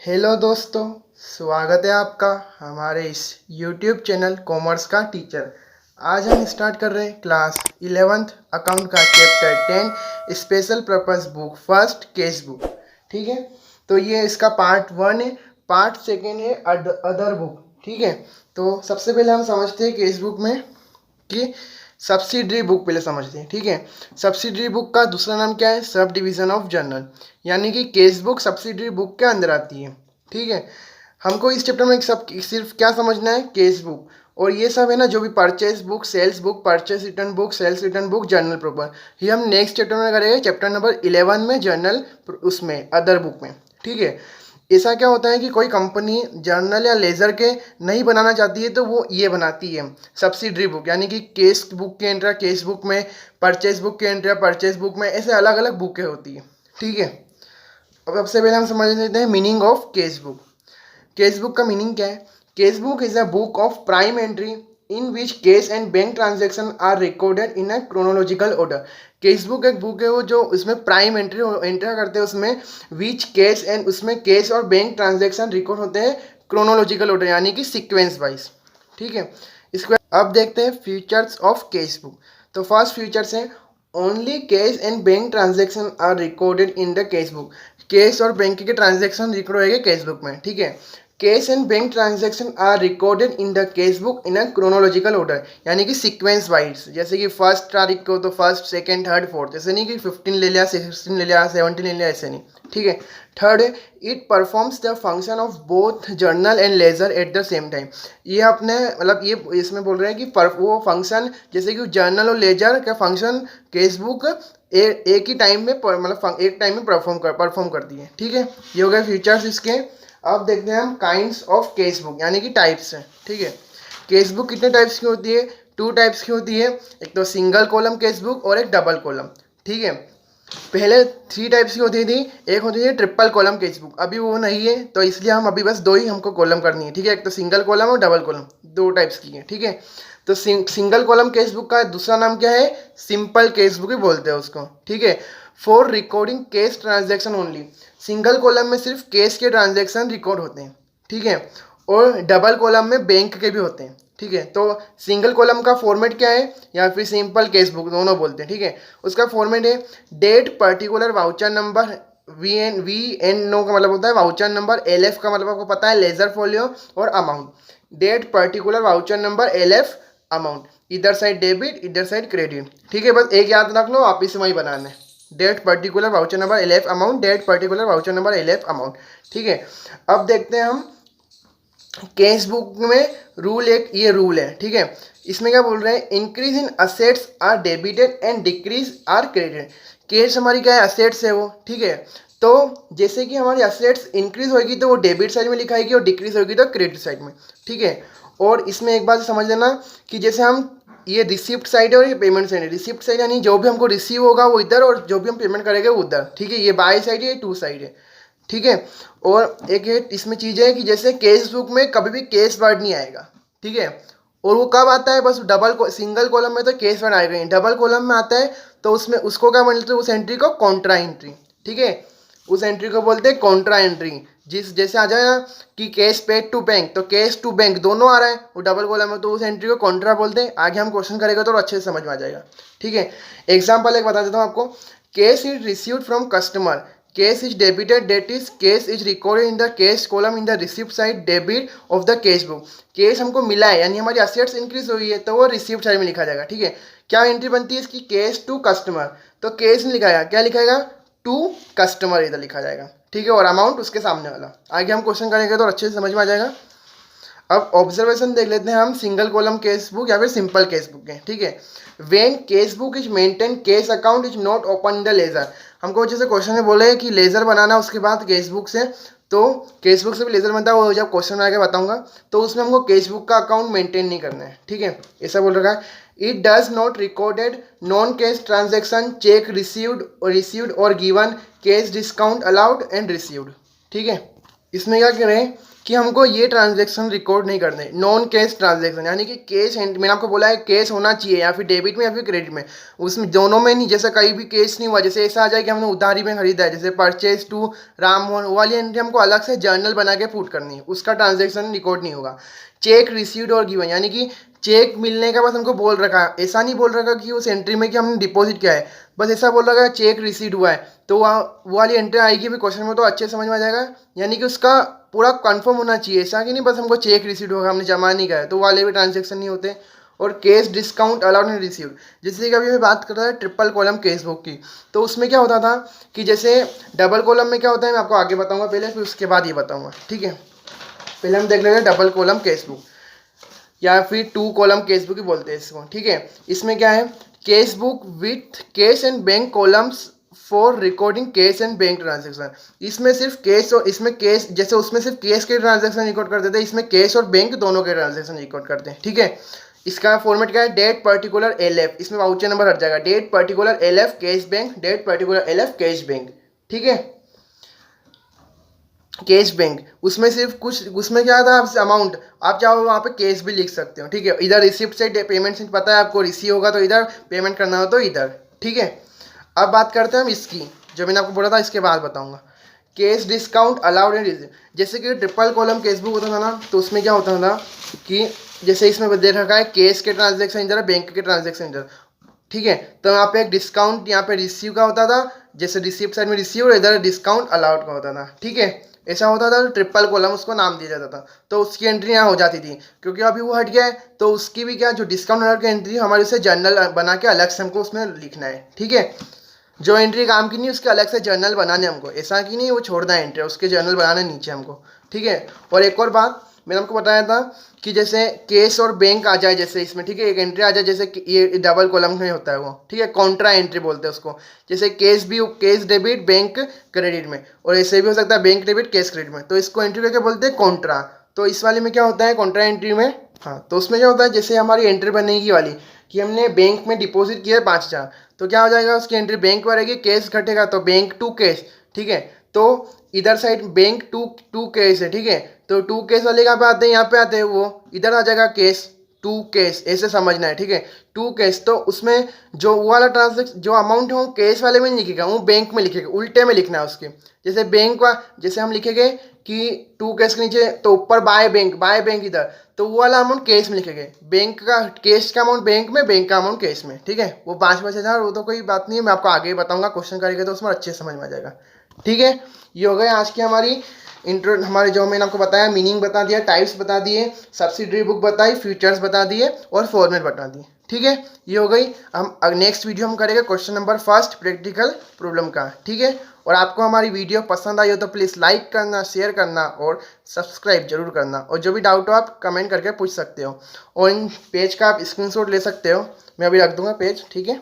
Hello दोस्तों, स्वागत है आपका हमारे इस YouTube चैनल कॉमर्स का टीचर। आज हम स्टार्ट कर रहे हैं क्लास 11th अकाउंट का chapter 10 special purpose book first case book. ठीक है, तो ये इसका पार्ट 1 है, पार्ट 2 है अदर बुक। ठीक है, तो सबसे पहले हम समझते हैं केस बुक में कि सब्सिडरी बुक पहले समझते हैं। ठीक है, सब्सिडरी बुक का दूसरा नाम क्या है? सब डिवीजन ऑफ जर्नल, यानी कि केस बुक सब्सिडरी बुक के अंदर आती है। ठीक है, हमको इस चैप्टर में सब सिर्फ क्या समझना है? Cash book. और ये सब है ना, जो भी purchase book, sales book, purchase return book, sales return book, journal proper, ये हम नेक्स्ट चैप्टर में करेंगे, चैप्टर नंबर 11 में, जर्नल उसमें अदर बुक में। ठीक है, ऐसा क्या होता है कि कोई कंपनी जर्नल या लेजर के नहीं बनाना चाहती है तो वो ये बनाती है सब्सिडरी बुक, यानी कि केस बुक के एंट्री केस बुक में, परचेज बुक के एंट्री परचेज बुक में, ऐसे अलग अलग बुकें होती है। ठीक है, अब सबसे पहले हम समझ लेते हैं meaning of cash book. Cash book का मीनिंग क्या है? Cash book is a book of prime entry in which cash and bank transaction are recorded in a chronological order. Cash book एक बुक है वो जो उसमें प्राइम एंट्री करते हैं, उसमें विच केस एंड उसमें केस और बैंक ट्रांजेक्शन रिकॉर्ड होते हैं क्रोनोलॉजिकल ऑर्डर, यानी कि सीक्वेंस वाइज। ठीक है, इसको अब देखते हैं फीचर्स ऑफ केस बुक। तो फर्स्ट फीचर्स है only cash and bank transaction are recorded in the cash book. Cash और बैंक के ट्रांजेक्शन रिकॉर्ड होएंगे केस बुक में। ठीक है, cash and bank transaction are recorded in the cash book in a chronological order, यानी कि sequence wise. जैसे कि फर्स्ट तारीख को तो फर्स्ट, सेकंड, थर्ड, फोर्थ, ऐसे नहीं कि 15 ले लिया, 16 ले लिया, 17 ले लिया, ऐसे नहीं। ठीक है, थर्ड है it performs the function of both journal and ledger at the same time. ये अपने मतलब ये इसमें बोल रहे हैं कि वो फंक्शन, जैसे कि जर्नल और लेजर का फंक्शन केस बुक एक ही टाइम में मतलब एक टाइम में परफॉर्म करती है। ठीक है, ये हो गए फीचर्स इसके। अब देखते हैं हम काइंड्स ऑफ केस बुक, यानी कि टाइप्स है। ठीक है, केस बुक कितने टाइप्स की होती है? 2 टाइप्स की होती है, एक तो सिंगल कॉलम केस बुक और एक डबल कॉलम। ठीक है, पहले 3 टाइप्स की होती थी, एक होती थी ट्रिपल कॉलम केस बुक, अभी वो नहीं है, तो इसलिए हम अभी बस 2 ही हमको कॉलम करनी है। ठीक है, एक तो सिंगल कॉलम और डबल कॉलम, 2 टाइप्स की है। ठीक है, तो सिंगल कॉलम केस बुक का दूसरा नाम क्या है? सिंपल केस बुक ही बोलते हैं उसको। ठीक है, for recording case transaction only. Single column में सिर्फ केस के ट्रांजेक्शन रिकॉर्ड होते हैं। ठीक है, और डबल कॉलम में बैंक के भी होते हैं। ठीक है, तो सिंगल कॉलम का फॉर्मेट क्या है, या फिर सिंपल केस बुक दोनों बोलते हैं। ठीक है, उसका फॉर्मेट है date particular voucher number, V N no का मतलब होता है वाउचर नंबर, एल एफ का मतलब आपको पता है लेजर फोलियो, और amount. Date particular voucher number, L F, amount, इधर साइड डेबिट इधर साइड क्रेडिट। ठीक है, बस एक याद रख लो, आप इसे वही बनाना है, date particular voucher number, L F, amount, date particular voucher number, L F, amount. ठीक है, अब देखते हैं हम केस बुक में रूल, एक ये रूल है। ठीक है, इसमें क्या बोल रहे हैं? Increase in assets are debited and decrease are credited. Cash हमारी क्या है? असेट्स है वो। ठीक है, तो जैसे कि हमारी असेट्स इंक्रीज होगी तो वो डेबिट साइड में लिखाएगी और डिक्रीज होगी तो क्रेडिट साइड में। ठीक है, और इसमें एक बात समझ लेना कि जैसे हम ये रिसिप्ट साइड है और ये पेमेंट साइड है। रिसिप्ट साइड यानी जो भी हमको रिसीव होगा वो इधर, और जो भी हम पेमेंट करेंगे वो उधर। ठीक है, ये बाय साइड है, ये टू साइड है। ठीक है, और एक इसमें चीज़ है कि जैसे केस बुक में कभी भी केस वर्ड नहीं आएगा। ठीक है, और वो कब आता है? बस सिंगल कॉलम में तो केस वर्ड आएगा ही, डबल कॉलम में आता है तो उसमें उसको क्या बोलते हैं? उस एंट्री को कॉन्ट्रा एंट्री। ठीक है, उस एंट्री को बोलते हैं कॉन्ट्रा एंट्री। जैसे आ जाए ना कि केस पेड टू बैंक, तो केस टू बैंक दोनों आ रहा है वो डबल कॉलम में, तो उस एंट्री को कॉन्ट्रा बोलते हैं। आगे हम क्वेश्चन करेंगे तो अच्छे से समझ में आ जाएगा। ठीक है, एग्जाम्पल एक बता देता हूँ आपको। Case is received from customer, case is debited, that is case is recorded in the case column in the receipt side debit of the case book। Case हमको मिला है यानी हमारी असेट्स इंक्रीज हुई है तो वो रिसीप्ट साइड में लिखा जाएगा। ठीक है, क्या एंट्री बनती है इसकी? केस टू कस्टमर, तो केस नहीं लिखाएगा, क्या लिखाएगा? टू कस्टमर इधर लिखा जाएगा। ठीक है, और अमाउंट उसके सामने वाला। आगे हम क्वेश्चन करेंगे तो अच्छे से समझ में आ जाएगा। अब ऑब्जर्वेशन देख लेते हैं हम, सिंगल कॉलम केस बुक या फिर सिंपल केस बुक है। ठीक है, when cash book is maintain cash account is not open in the ledger. हमको जैसे क्वेश्चन में बोले कि लेजर बनाना उसके बाद केस बुक से, तो केस बुक से भी लेजर बनता है, वो जब क्वेश्चन में आके बताऊंगा, तो उसमें हमको केस बुक का अकाउंट मेंटेन नहीं करना है। ठीक है, ऐसा बोल रखा है। It does not recorded non cash transaction, cheque received और given, cash discount allowed and received. ठीक है, इसमें क्या कह रहे हैं कि हमको ये ट्रांजैक्शन रिकॉर्ड नहीं करने, नॉन कैश ट्रांजैक्शन, यानी कि कैश मैंने आपको बोला है कैश होना चाहिए या फिर डेबिट में या फिर क्रेडिट में, उसमें दोनों में नहीं। जैसे कहीं भी कैश नहीं हुआ, जैसे ऐसा आ जाए कि हमने उधारी में खरीदा है, जैसे परचेज टू राम मोहन, वो वाली एंट्री हमको अलग से जर्नल बना के पुट करनी है, उसका ट्रांजेक्शन रिकॉर्ड नहीं होगा। चेक रिसीव्ड और गिवन, यानी कि चेक मिलने का बस हमको बोल रखा है, ऐसा नहीं बोल रखा कि उस एंट्री में कि हमने डिपॉजिट किया है, बस ऐसा बोल रखा है चेक रिसीव्ड हुआ है, तो वहाँ वो वाली एंट्री आएगी भी क्वेश्चन में तो अच्छे समझ में आ जाएगा। यानी कि उसका पूरा कंफर्म होना चाहिए, ऐसा कि नहीं बस हमको चेक रिसीव्ड होगा हमने जमा नहीं किया, तो वाले भी ट्रांजेक्शन नहीं होते। और case discount allowed and received, जैसे कि अभी मैं बात कर रहा था ट्रिपल कॉलम केस बुक की, तो उसमें क्या होता था कि जैसे डबल कॉलम में क्या होता है मैं आपको आगे बताऊंगा पहले, फिर उसके बाद ये बताऊंगा, ठीक है। पहले हम देख लेते हैं डबल कॉलम केस बुक या फिर टू कॉलम केस बुक ही बोलते हैं इसको, ठीक है। इसमें क्या है, cash book with cash and bank columns for recording cash and bank transaction. इसमें सिर्फ कैश और इसमें कैश, जैसे उसमें सिर्फ कैश के ट्रांजेक्शन रिकॉर्ड करते थे, इसमें कैश और बैंक दोनों के ट्रांजेक्शन रिकॉर्ड करते हैं, ठीक है। इसका फॉर्मेट क्या है, डेट पर्टिकुलर एलएफ, इसमें वाउचर नंबर हट जाएगा, date particular LF cash bank, date particular LF cash bank, ठीक है। कैश बैंक उसमें सिर्फ कुछ, उसमें क्या था आप अमाउंट, आप चाहो वहाँ पे कैश भी लिख सकते हो, ठीक है। इधर रिसिप्ट से पेमेंट से पता है आपको, रिसीव होगा तो इधर, पेमेंट करना हो तो इधर, ठीक है। अब बात करते हैं हम इसकी, जो मैंने आपको बोला था इसके बाद बताऊंगा। Case discount allowed and receive, जैसे कि ट्रिपल कॉलम केस बुक होता था ना, तो उसमें क्या होता था कि जैसे इसमें दे रखा है केस के ट्रांजेक्शन इधर, बैंक के ट्रांजेक्शन इधर, ठीक है। तो यहाँ पे एक डिस्काउंट यहाँ पे रिसीव का होता था, जैसे रिसीव साइड में रिसीव और इधर डिस्काउंट अलाउड का होता था, ठीक है। ऐसा होता था, तो ट्रिपल कॉलम उसको नाम दिया जाता था, तो उसकी एंट्री यहाँ हो जाती थी। क्योंकि अभी वो हट गया है, तो उसकी भी क्या, जो डिस्काउंट अलाउड की एंट्री हमारे उसे जर्नल बना के अलग से हमको उसमें लिखना है, ठीक है। जो एंट्री काम की नहीं उसके अलग से जर्नल बनाने हमको, ऐसा कि नहीं वो छोड़ना है एंट्री, उसके जर्नल बनाने नीचे हमको, ठीक है। और एक और बात मैंने आपको बताया था कि जैसे केस और बैंक आ जाए जैसे इसमें, ठीक है, एक एंट्री आ जाए, जैसे ये डबल कॉलम में होता है वो, ठीक है, कॉन्ट्रा एंट्री बोलते हैं उसको। जैसे केस भी, केस डेबिट बैंक क्रेडिट में, और ऐसे भी हो सकता है बैंक डेबिट केस क्रेडिट में, तो इसको एंट्री क्या बोलते हैं, कॉन्ट्रा। तो इस वाले में क्या होता है कॉन्ट्रा एंट्री में, हाँ, तो उसमें क्या होता है, जैसे हमारी एंट्री बनेगी वाली कि हमने बैंक में डिपॉजिट किया है 5,000, तो क्या हो जाएगा उसकी एंट्री बैंक में रहेगी, कैश घटेगा तो बैंक टू कैश, ठीक है। तो इधर साइड बैंक टू कैश है, ठीक है, तो टू केस वाले कहाँ पे आते हैं, यहाँ पे आते हैं, वो इधर आ जाएगा केस टू केस, ऐसे समझना है, ठीक है। टू केस, तो उसमें जो वो वाला ट्रांजेक्शन जो अमाउंट है वो केस वाले में नहीं लिखेगा, वो बैंक में लिखेगा, उल्टे में लिखना है उसके। जैसे बैंक का, जैसे हम लिखेंगे कि टू केस के नीचे तो ऊपर बाय बैंक इधर, तो वो वाला अमाउंट केस में लिखेंगे, बैंक का केस का अमाउंट बैंक में, बैंक का अमाउंट केस में, ठीक है। वो 5,000 वो तो कोई बात नहीं है, मैं आपको आगे बताऊंगा, क्वेश्चन करेंगे तो उसमें अच्छे समझ में आ जाएगा, ठीक है। ये हो गया आज की हमारी इंट्रो, हमारे जो मैंने आपको बताया, मीनिंग बता दिया, टाइप्स बता दिए, सब्सिडरी बुक बताई, फीचर्स बता दिए और फॉर्मेट बता दिए, ठीक है। ये हो गई। हम नेक्स्ट वीडियो हम करेंगे question number first practical problem का, ठीक है। और आपको हमारी वीडियो पसंद आई हो तो प्लीज़ लाइक करना, शेयर करना और सब्सक्राइब जरूर करना, और जो भी डाउट हो आप कमेंट करके पूछ सकते हो, और इन पेज का आप स्क्रीनशॉट ले सकते हो, मैं अभी रख दूंगा पेज, ठीक है।